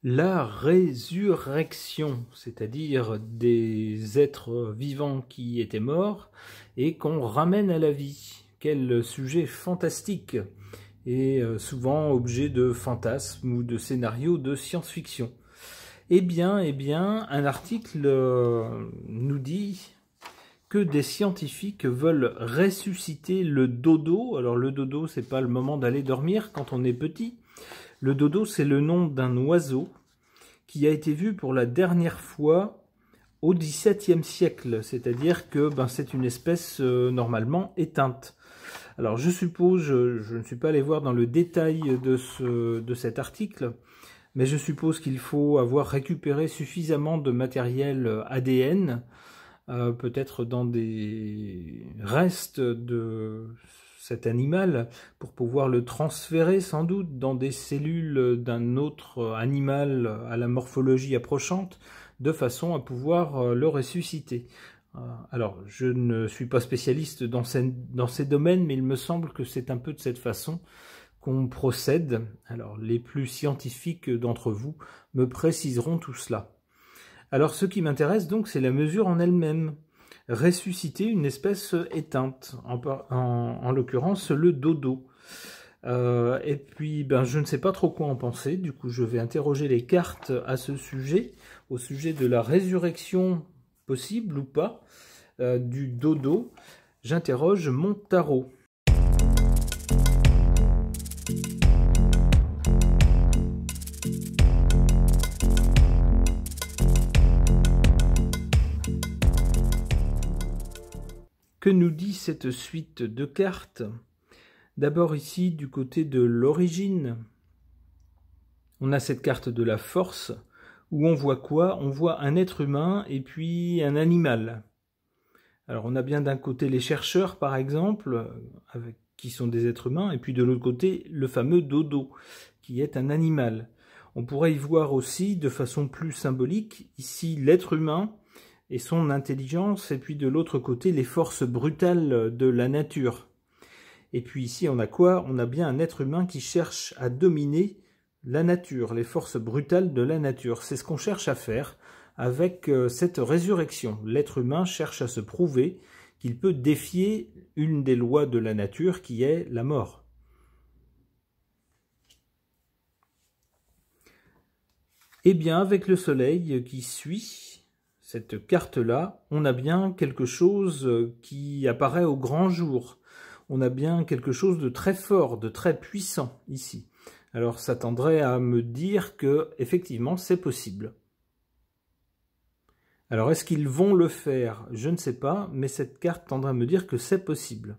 La résurrection, c'est-à-dire des êtres vivants qui étaient morts et qu'on ramène à la vie. Quel sujet fantastique et souvent objet de fantasmes ou de scénarios de science-fiction. Eh bien, un article nous dit que des scientifiques veulent ressusciter le dodo. Alors le dodo, c'est pas le moment d'aller dormir quand on est petit. Le dodo, c'est le nom d'un oiseau qui a été vu pour la dernière fois au XVIIe siècle, c'est-à-dire que c'est une espèce normalement éteinte. Alors je suppose, je ne suis pas allé voir dans le détail de cet article, mais je suppose qu'il faut avoir récupéré suffisamment de matériel ADN, peut-être dans des restes de cet animal, pour pouvoir le transférer sans doute dans des cellules d'un autre animal à la morphologie approchante, de façon à pouvoir le ressusciter. Alors, je ne suis pas spécialiste dans ces domaines, mais il me semble que c'est un peu de cette façon qu'on procède. Alors, les plus scientifiques d'entre vous me préciseront tout cela. Alors, ce qui m'intéresse donc, c'est la mesure en elle-même. Ressusciter une espèce éteinte, en l'occurrence le dodo. Et puis, je ne sais pas trop quoi en penser, du coup je vais interroger les cartes à ce sujet, au sujet de la résurrection possible ou pas du dodo. J'interroge mon tarot. Que nous dit cette suite de cartes? D'abord ici, du côté de l'origine, on a cette carte de la force, où on voit quoi? On voit un être humain et puis un animal. Alors on a bien d'un côté les chercheurs, par exemple, qui sont des êtres humains, et puis de l'autre côté, le fameux dodo, qui est un animal. On pourrait y voir aussi, de façon plus symbolique, ici l'être humain, et son intelligence, et puis de l'autre côté, les forces brutales de la nature. Et puis ici, on a quoi? On a bien un être humain qui cherche à dominer la nature, les forces brutales de la nature. C'est ce qu'on cherche à faire avec cette résurrection. L'être humain cherche à se prouver qu'il peut défier une des lois de la nature qui est la mort. Eh bien, avec le soleil qui suit cette carte-là, on a bien quelque chose qui apparaît au grand jour. On a bien quelque chose de très fort, de très puissant ici. Alors ça tendrait à me dire que effectivement c'est possible. Alors est-ce qu'ils vont le faire? Je ne sais pas, mais cette carte tendrait à me dire que c'est possible.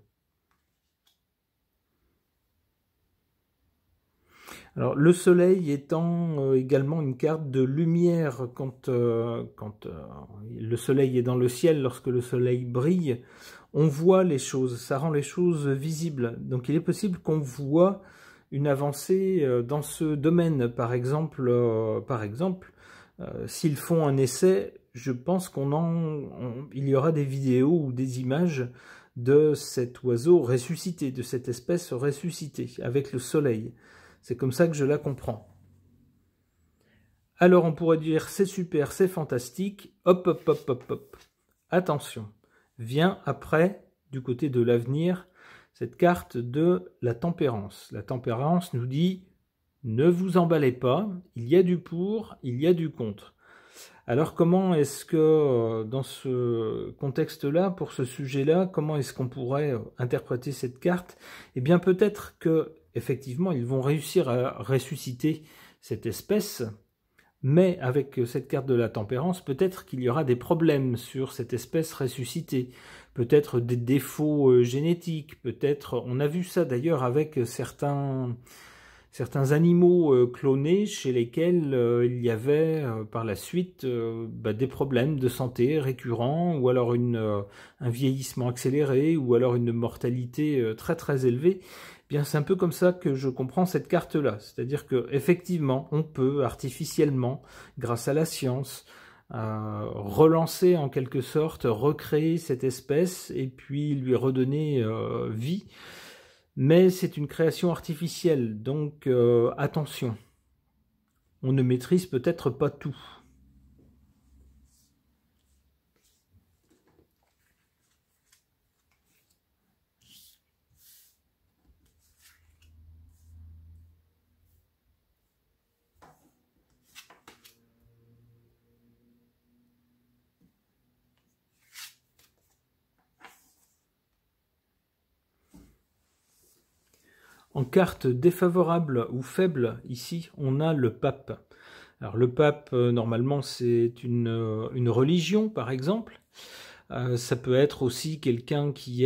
Alors le soleil étant également une carte de lumière, quand le soleil est dans le ciel, lorsque le soleil brille, on voit les choses, ça rend les choses visibles. Donc il est possible qu'on voit une avancée dans ce domaine. Par exemple, s'ils font un essai, je pense il y aura des vidéos ou des images de cet oiseau ressuscité, de cette espèce ressuscitée, avec le soleil. C'est comme ça que je la comprends. Alors on pourrait dire c'est super, c'est fantastique, hop, hop, hop, hop, hop. Attention, vient après, du côté de l'avenir, cette carte de la tempérance. La tempérance nous dit ne vous emballez pas, il y a du pour, il y a du contre. Alors comment est-ce que, dans ce contexte-là, pour ce sujet-là, comment est-ce qu'on pourrait interpréter cette carte? Eh bien peut-être que effectivement, ils vont réussir à ressusciter cette espèce, mais avec cette carte de la tempérance, peut-être qu'il y aura des problèmes sur cette espèce ressuscitée, peut-être des défauts génétiques, peut-être, on a vu ça d'ailleurs avec certains animaux clonés chez lesquels il y avait par la suite des problèmes de santé récurrents, ou alors un vieillissement accéléré, ou alors une mortalité très très élevée. Bien, c'est un peu comme ça que je comprends cette carte-là. C'est-à-dire qu'effectivement, on peut artificiellement, grâce à la science, relancer en quelque sorte, recréer cette espèce et puis lui redonner vie. Mais c'est une création artificielle, donc attention. on ne maîtrise peut-être pas tout. En carte défavorable ou faible, ici, on a le pape. Alors le pape, normalement, c'est une religion, par exemple. Ça peut être aussi quelqu'un qui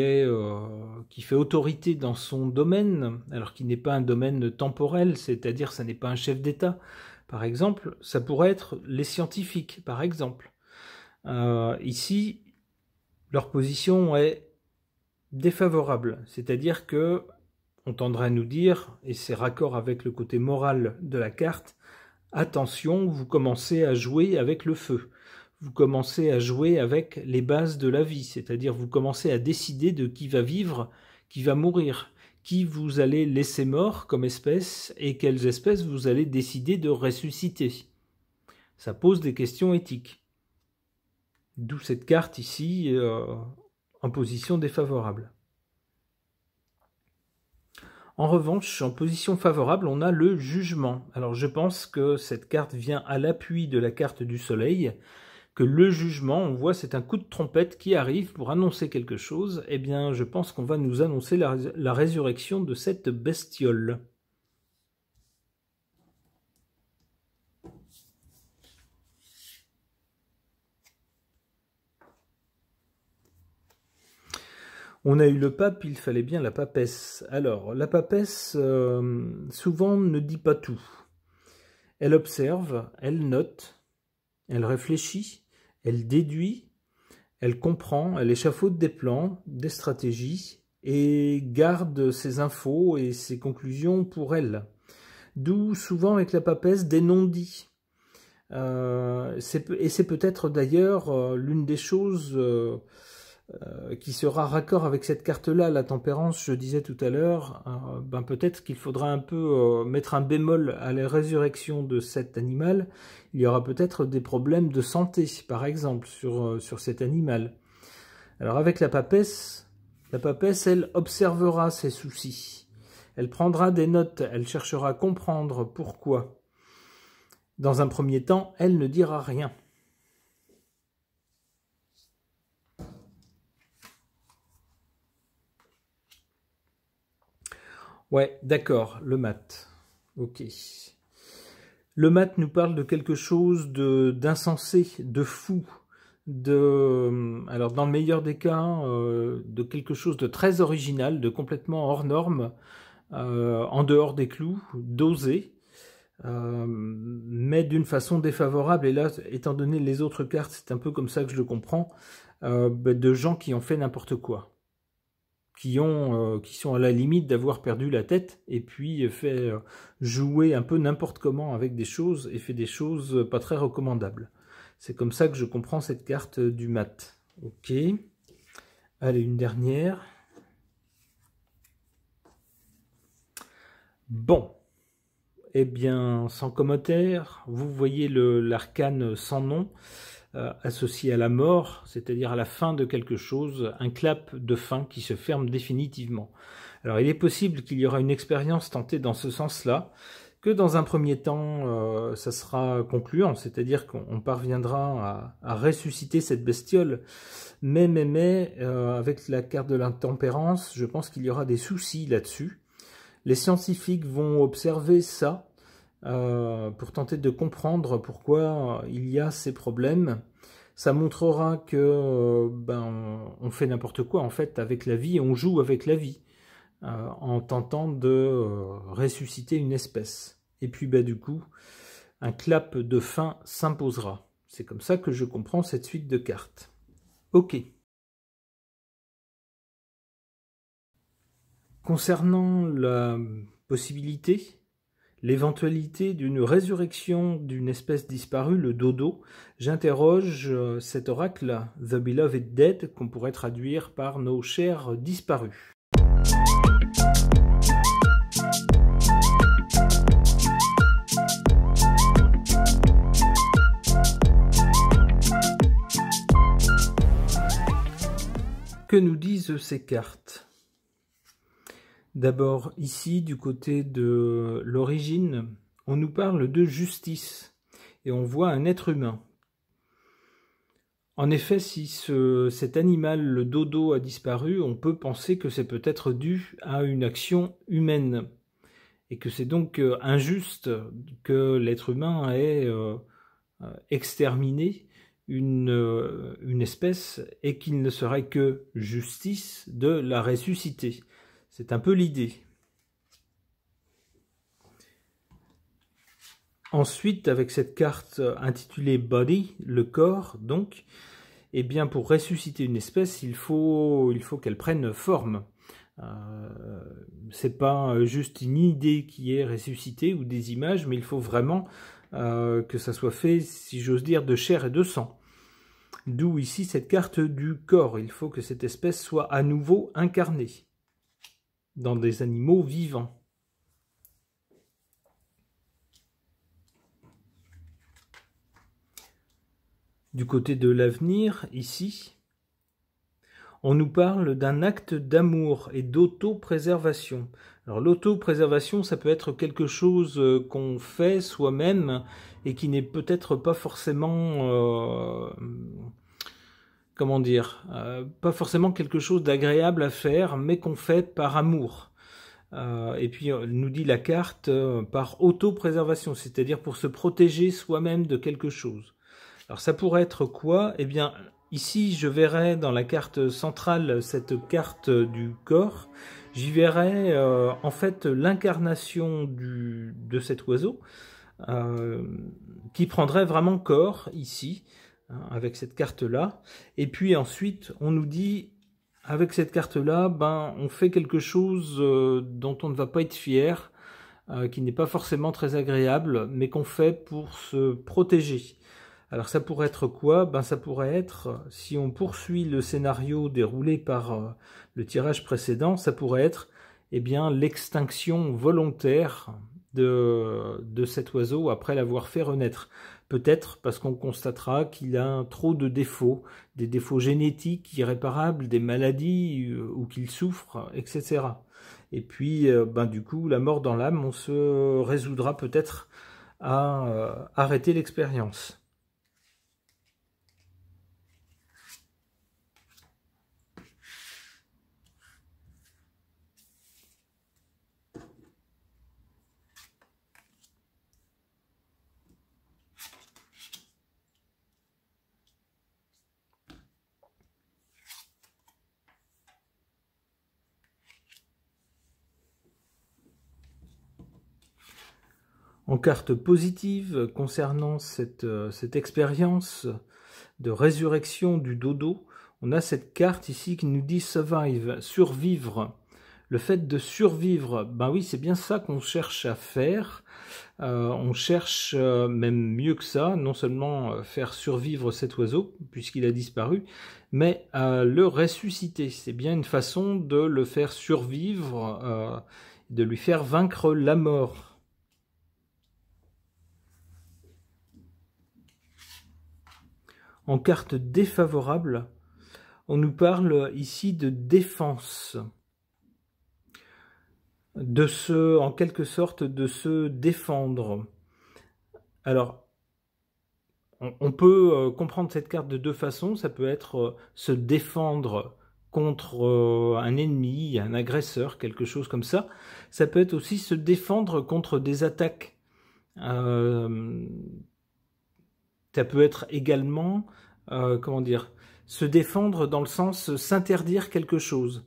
fait autorité dans son domaine, alors qui n'est pas un domaine temporel, c'est-à-dire ça n'est pas un chef d'État. Par exemple, ça pourrait être les scientifiques, par exemple. Ici, leur position est défavorable, c'est-à-dire que on tendrait à nous dire, et c'est raccord avec le côté moral de la carte, attention, vous commencez à jouer avec le feu. Vous commencez à jouer avec les bases de la vie, c'est-à-dire vous commencez à décider de qui va vivre, qui va mourir, qui vous allez laisser mort comme espèce et quelles espèces vous allez décider de ressusciter. Ça pose des questions éthiques. D'où cette carte ici en position défavorable. En revanche, en position favorable, on a le jugement. Alors je pense que cette carte vient à l'appui de la carte du soleil, que le jugement, on voit, c'est un coup de trompette qui arrive pour annoncer quelque chose. Eh bien, je pense qu'on va nous annoncer la résurrection de cette bestiole. On a eu le pape, il fallait bien la papesse. Alors, la papesse, souvent, ne dit pas tout. Elle observe, elle note, elle réfléchit, elle déduit, elle comprend, elle échafaude des plans, des stratégies, et garde ses infos et ses conclusions pour elle. D'où, souvent, avec la papesse, des non-dits. Et c'est peut-être d'ailleurs l'une des choses... qui sera raccord avec cette carte-là, la tempérance, je disais tout à l'heure, peut-être qu'il faudra un peu mettre un bémol à la résurrection de cet animal. Il y aura peut-être des problèmes de santé, par exemple, sur cet animal. Alors avec la papesse, elle observera ses soucis. Elle prendra des notes, elle cherchera à comprendre pourquoi. Dans un premier temps, elle ne dira rien. Ouais, d'accord, le mat. Ok. Le mat nous parle de quelque chose d'insensé, de fou, alors dans le meilleur des cas, de quelque chose de très original, de complètement hors norme, en dehors des clous, d'oser, mais d'une façon défavorable. Et là, étant donné les autres cartes, c'est un peu comme ça que je le comprends, de gens qui ont fait n'importe quoi. Qui sont à la limite d'avoir perdu la tête et puis fait jouer un peu n'importe comment avec des choses et fait des choses pas très recommandables. C'est comme ça que je comprends cette carte du mat. Ok. Allez, une dernière. Bon. Eh bien, sans commentaire, vous voyez l'arcane sans nom. Associé à la mort, c'est-à-dire à la fin de quelque chose, un clap de fin qui se ferme définitivement. Alors il est possible qu'il y aura une expérience tentée dans ce sens-là, que dans un premier temps, ça sera concluant, c'est-à-dire qu'on parviendra à ressusciter cette bestiole, mais avec la carte de l'intempérance, je pense qu'il y aura des soucis là-dessus. Les scientifiques vont observer ça, pour tenter de comprendre pourquoi il y a ces problèmes. Ça montrera que on fait n'importe quoi en fait avec la vie, on joue avec la vie en tentant de ressusciter une espèce. Et puis du coup, un clap de fin s'imposera. C'est comme ça que je comprends cette suite de cartes. Ok. Concernant la possibilité, l'éventualité d'une résurrection d'une espèce disparue, le dodo, j'interroge cet oracle, The Beloved Dead, qu'on pourrait traduire par nos chers disparus. que nous disent ces cartes? D'abord, ici, du côté de l'origine, on nous parle de justice et on voit un être humain. En effet, si cet animal, le dodo, a disparu, on peut penser que c'est peut-être dû à une action humaine et que c'est donc injuste que l'être humain ait exterminé une espèce et qu'il ne serait que justice de la ressusciter. C'est un peu l'idée. Ensuite, avec cette carte intitulée Body, le corps, donc, eh bien, pour ressusciter une espèce, il faut qu'elle prenne forme. C'est pas juste une idée qui est ressuscitée ou des images, mais il faut vraiment que ça soit fait, si j'ose dire, de chair et de sang. D'où ici cette carte du corps. Il faut que cette espèce soit à nouveau incarnée dans des animaux vivants. Du côté de l'avenir, ici, on nous parle d'un acte d'amour et d'auto-préservation. Alors l'auto-préservation, ça peut être quelque chose qu'on fait soi-même et qui n'est peut-être pas forcément, comment dire, pas forcément quelque chose d'agréable à faire, mais qu'on fait par amour. Et puis nous dit la carte par auto-préservation, c'est-à-dire pour se protéger soi-même de quelque chose. Alors ça pourrait être quoi? Eh bien, ici je verrais dans la carte centrale cette carte du corps, j'y verrais en fait l'incarnation de cet oiseau qui prendrait vraiment corps ici, hein, avec cette carte-là. Et puis ensuite on nous dit avec cette carte-là, ben, on fait quelque chose dont on ne va pas être fier, qui n'est pas forcément très agréable, mais qu'on fait pour se protéger. Alors ça pourrait être quoi? Ben, ça pourrait être, si on poursuit le scénario déroulé par le tirage précédent, ça pourrait être eh bien, l'extinction volontaire de cet oiseau après l'avoir fait renaître. Peut-être parce qu'on constatera qu'il a trop de défauts, des défauts génétiques irréparables, des maladies ou qu'il souffre, etc. Et puis, ben, du coup, la mort dans l'âme, on se résoudra peut-être à arrêter l'expérience. En carte positive, concernant cette expérience de résurrection du dodo, on a cette carte ici qui nous dit « survive », survivre. Le fait de survivre, ben oui, c'est bien ça qu'on cherche à faire. On cherche même mieux que ça, non seulement faire survivre cet oiseau, puisqu'il a disparu, mais le ressusciter. C'est bien une façon de le faire survivre, de lui faire vaincre la mort. En carte défavorable, on nous parle ici de défense, en quelque sorte, de se défendre. Alors, on peut comprendre cette carte de deux façons. Ça peut être se défendre contre un ennemi, un agresseur, quelque chose comme ça. Ça peut être aussi se défendre contre des attaques. Ça peut être également, comment dire, se défendre dans le sens s'interdire quelque chose.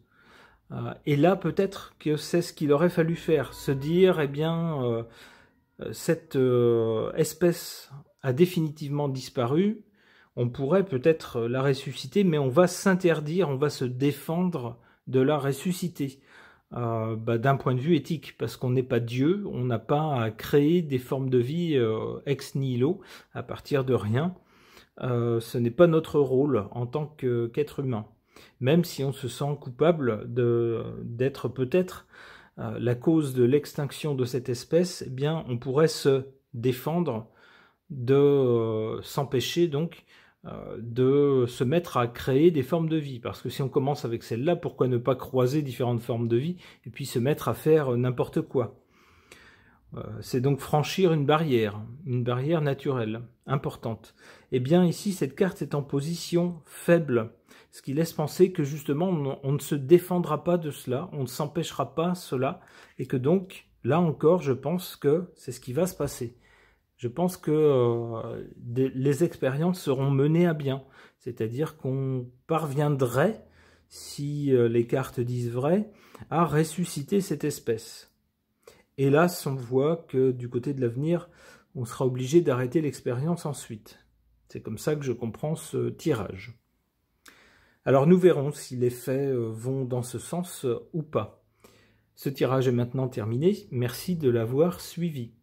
Et là, peut-être que c'est ce qu'il aurait fallu faire, se dire, eh bien, cette espèce a définitivement disparu, on pourrait peut-être la ressusciter, mais on va s'interdire, on va se défendre de la ressusciter. D'un point de vue éthique, parce qu'on n'est pas Dieu, on n'a pas à créer des formes de vie ex nihilo, à partir de rien. Ce n'est pas notre rôle en tant qu'être humain. Même si on se sent coupable d'être peut-être la cause de l'extinction de cette espèce, eh bien, on pourrait se défendre de s'empêcher donc de se mettre à créer des formes de vie. Parce que si on commence avec celle-là, pourquoi ne pas croiser différentes formes de vie et puis se mettre à faire n'importe quoi? C'est donc franchir une barrière naturelle, importante. Eh bien ici, cette carte est en position faible, ce qui laisse penser que justement on ne se défendra pas de cela, on ne s'empêchera pas cela, et que donc, là encore, je pense que c'est ce qui va se passer. Je pense que les expériences seront menées à bien, c'est-à-dire qu'on parviendrait, si les cartes disent vrai, à ressusciter cette espèce. Hélas, on voit que du côté de l'avenir, on sera obligé d'arrêter l'expérience ensuite. C'est comme ça que je comprends ce tirage. Alors nous verrons si les faits vont dans ce sens ou pas. Ce tirage est maintenant terminé. Merci de l'avoir suivi.